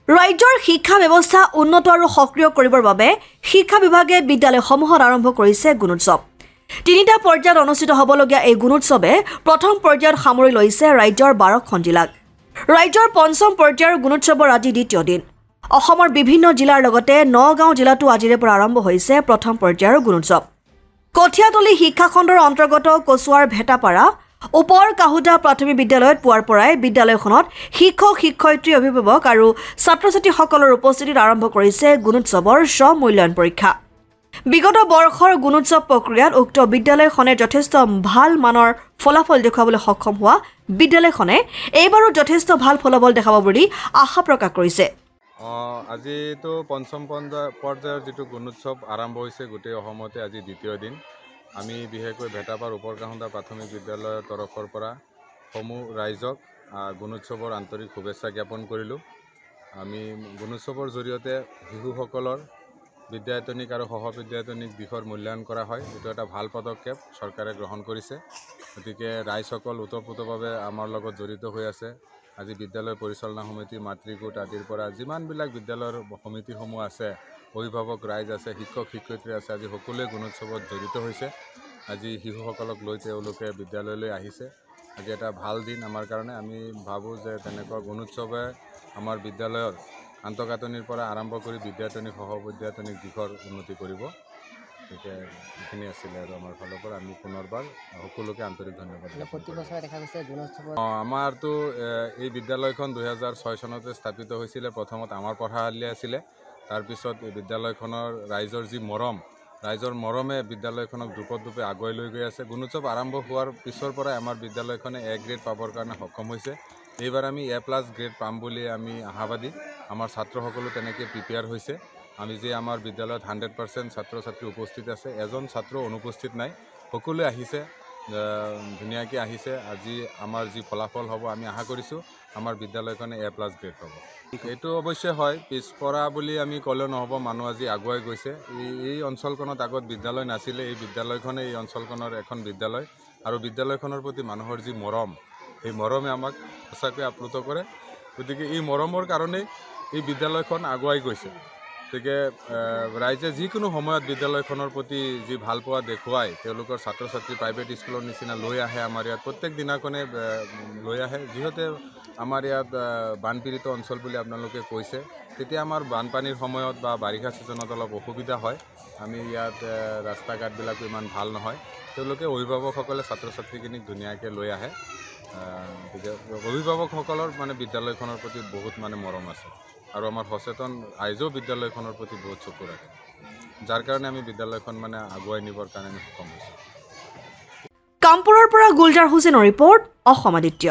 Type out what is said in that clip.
ৰাজ্যৰ শিক্ষা ব্যৱস্থা উন্নত আৰু সক্ৰিয় কৰিবৰ বাবে শিক্ষা বিভাগে বিদ্যালয়সমূহত আৰম্ভ কৰিছে গুণোৎসৱ। ৩টা পৰ্যায়ত অনুষ্ঠিত হ'বলগীয়া এই গুণোৎসৱে প্ৰথম পৰ্যায়ত সামৰি লৈছে ৰাজ্যৰ 12খন জিলাক। ৰাজ্যৰ পঞ্চম পৰ্যায়ৰ গুণোৎসৱৰ আজি দ্বিতীয় দিন। অসমৰ বিভিন্ন জিলাৰ লগতে নগাঁও জিলাতো আজিৰে পৰা আৰম্ভ হৈছে প্ৰথম পৰ্যায়ৰ গুণোৎসৱ। কঠিয়াতলী শিক্ষাখণ্ডৰ অন্তৰ্গত কচুৱাৰ ভেটাপাৰা ওপৰ কাহুদা প্ৰাথমিক বিদ্যালয়ত পুৱাৰ পৰাই বিদ্যালয়খনত শিক্ষক শিক্ষয়িত্ৰী অভিভাৱক আৰু ছাত্ৰ ছাত্ৰীসকলৰ উপস্থিতিত আৰম্ভ কৰিছে গুণোৎসৱৰ স্ব-মূল্যায়ন পৰীক্ষা। বিগত বৰ্ষৰ গুণোৎসৱ প্ৰক্ৰিয়াত উক্ত বিদ্যালয়খনে যথেষ্ট ভাল মানৰ ফলাফল দেখুৱাবলৈ সক্ষম হোৱা বিদ্যালয়খনে এইবাৰো যথেষ্ট ভাল ফলাফল দেখাব বুলি আশা প্ৰকাশ কৰিছে। আজিতো পঞ্চম পৰ্যায়ৰ যিটো গুণোৎসৱ আৰম্ভ হৈছে গোটেই অসমতে আজি দ্বিতীয় দিন। আমি বিশেষকৈ ভেটাপাৰ ওপৰ কাহুদা প্ৰাথমিক বিদ্যালয়ৰ তৰফৰ পৰা সমূহ ৰাইজক গুণোৎসৱৰ আন্তৰিক শুভেচ্ছা জ্ঞাপন কৰিলোঁ। আমি গুণোৎসৱৰ জৰিয়তে শিশুসকলৰ বিদ্যায়তনিক আৰু সহবিদ্যায়তনিক দিশৰ মূল্যায়ন কৰা হয়। এইটো এটা ভাল পদক্ষেপ চৰকাৰে গ্ৰহণ কৰিছে। গতিকে ৰাইজসকল ওতঃপ্ৰোতভাৱে আমাৰ লগত জড়িত হৈ আছে। আজি বিদ্যালয় পৰিচালনা সমিতি, মাতৃগোট আদিৰ পৰা যিমানবিলাক বিদ্যালয়ৰ সমিতিসমূহ আছে, অভিভাৱক ৰাইজ আছে, শিক্ষক শিক্ষয়িত্ৰী আছে, আজি সকলোৱে গুণোৎসৱত জড়িত হৈছে। আজি শিশুসকলক লৈ তেওঁলোকে বিদ্যালয়লৈ আহিছে। আজি এটা ভাল দিন আমাৰ কাৰণে। আমি ভাবোঁ যে তেনেকুৱা গুণোৎসৱে আমাৰ বিদ্যালয়ৰ আন্তঃগাঁথনিৰ পৰা আৰম্ভ কৰি বিদ্যায়তনিক সহবিদ্যায়তনিক দিশৰ উন্নতি কৰিব। গতিকে এইখিনি আছিলে আৰু আমাৰ ফালৰ পৰা আমি পুনৰবাৰ সকলোকে আন্তৰিক ধন্যবাদ। প্ৰতি বছৰে দেখা গৈছে গুণোৎসৱ। আমাৰতো এই বিদ্যালয়খন 2006 চনতে স্থাপিত হৈছিলে। প্ৰথমত আমাৰ পঢ়াশালী আছিলে। তাৰপিছত এই বিদ্যালয়খনৰ ৰাইজৰ যি মৰম, ৰাইজৰ মৰমে বিদ্যালয়খনক দ্ৰুপে আগুৱাই লৈ গৈ আছে। গুণোৎসৱ আৰম্ভ হোৱাৰ পিছৰ পৰাই আমাৰ বিদ্যালয়খনে A গ্ৰেড পাবৰ কাৰণে সক্ষম হৈছে। এইবাৰ আমি A+ গ্ৰেড পাম বুলি আমি আশাবাদী। আমাৰ ছাত্ৰসকলো তেনেকৈ প্ৰিপেয়াৰ হৈছে। আমি যে আমাৰ বিদ্যালয়ত 100% ছাত্ৰ ছাত্ৰী উপস্থিত আছে, এজন ছাত্ৰ অনুপস্থিত নাই, সকলোৱে আহিছে, ধুনীয়াকৈ আহিছে। আজি আমাৰ যি ফলাফল হ'ব আমি আশা কৰিছোঁ আমাৰ বিদ্যালয়খনে A+ গ্ৰেড পাব। এইটো অৱশ্যে হয়, পিছপৰা বুলি আমি ক'লেও নহ'ব। মানুহ আজি আগুৱাই গৈছে। এই অঞ্চলখনত আগত বিদ্যালয় নাছিলে। এই বিদ্যালয়খনে এই অঞ্চলখনৰ এখন বিদ্যালয় আৰু বিদ্যালয়খনৰ প্ৰতি মানুহৰ যি মৰম, এই মৰমে আমাক সঁচাকৈ আপ্লুত কৰে। গতিকে এই মৰমৰ কাৰণেই এই বিদ্যালয়খন আগুৱাই গৈছে। গতিকে ৰাইজে যিকোনো সময়ত বিদ্যালয়খনৰ প্ৰতি যি ভাল পোৱা দেখুৱাই তেওঁলোকৰ ছাত্ৰ ছাত্ৰী প্ৰাইভেট স্কুলৰ নিচিনা লৈ আহে আমাৰ ইয়াত। প্ৰত্যেক দিনাখনে লৈ আহে। যিহেতু আমাৰ ইয়াত বানপীড়িত অঞ্চল বুলি আপোনালোকে কৈছে, তেতিয়া আমাৰ বানপানীৰ সময়ত বা বাৰিষা ছিজনত অলপ অসুবিধা হয়। আমি ইয়াত ৰাস্তা ঘাটবিলাকো ইমান ভাল নহয়। তেওঁলোকে অভিভাৱকসকলে ছাত্ৰ ছাত্ৰীখিনিক ধুনীয়াকৈ লৈ আহে। গতিকে অভিভাৱকসকলৰ মানে বিদ্যালয়খনৰ প্ৰতি বহুত মানে মৰম আছে আৰু আমাৰ সচেতন ৰাইজেও বিদ্যালয়খনৰ প্ৰতি বহুত চকু ৰাখে, যাৰ কাৰণে আমি বিদ্যালয়খন মানে আগুৱাই নিবৰ কাৰণে আমি সক্ষম হৈছোঁ। কামপুৰৰ পৰা গুলজাৰ হুছেইনৰ ৰিপৰ্ট, অসম আদিত্য।